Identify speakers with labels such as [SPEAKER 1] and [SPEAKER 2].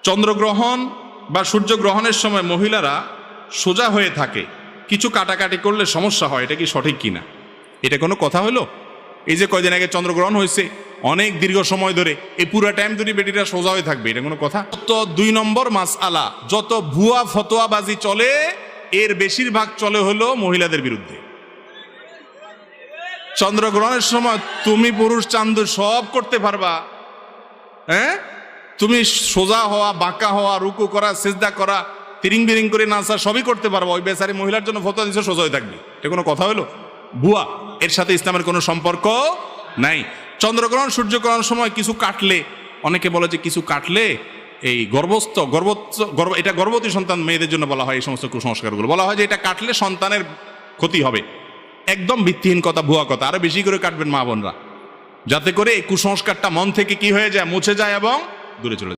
[SPEAKER 1] চন্দ্রগ্রহণ বা সূর্যগ্রহণের সময় মহিলারা সোজা হয়ে থাকে, কিছু কাটাকাটি করলে সমস্যা হয়, এটা কি সঠিক কিনা? এটা কোনো কথা হলো? এই যে কয়দিন আগে চন্দ্রগ্রহণ হয়েছে, অনেক দীর্ঘ সময় ধরে, এই পুরো টাইম ধরে বেটিটা সোজা হয়ে থাকবে, এটা কোনো কথা? তো 2 নম্বর মাসআলা, যত ভুয়া ফতোয়াবাজি চলে এর বেশিরভাগ চলে হলো মহিলাদের বিরুদ্ধে। চন্দ্রগ্রহণের সময় তুমি পুরুষ চান্দ সব করতে পারবা, হ্যাঁ? তুমি সোজা হওয়া, বাঁকা হওয়া, রুকু করা, সিজদা করা, তিরিং বিরিং করে নাচা সবই করতে পারবা, ওই বেচারি মহিলার জন্য ফতোয়া দিচ্ছে সোজা হয়ে থাকবে, এটা কোনো কথা হলো? ভুয়া, এর সাথে ইসলামের কোনো সম্পর্ক নাই। চন্দ্রগ্রহণ সূর্যগ্রহণ সময় কিছু কাটলে, অনেকে বলে যে কিছু কাটলে এই এটা গর্ভবতী সন্তান মেয়েদের জন্য বলা হয়, এই সমস্ত কুসংস্কারগুলো বলা হয় যে এটা কাটলে সন্তানের ক্ষতি হবে। একদম ভিত্তিহীন কথা, ভুয়া কথা। আরো বেশি করে কাটবেন মা বোনরা, যাতে করে এই কুসংস্কারটা মন থেকে কি হয়ে যায়, মুছে যায় এবং দূরে চলে যায়।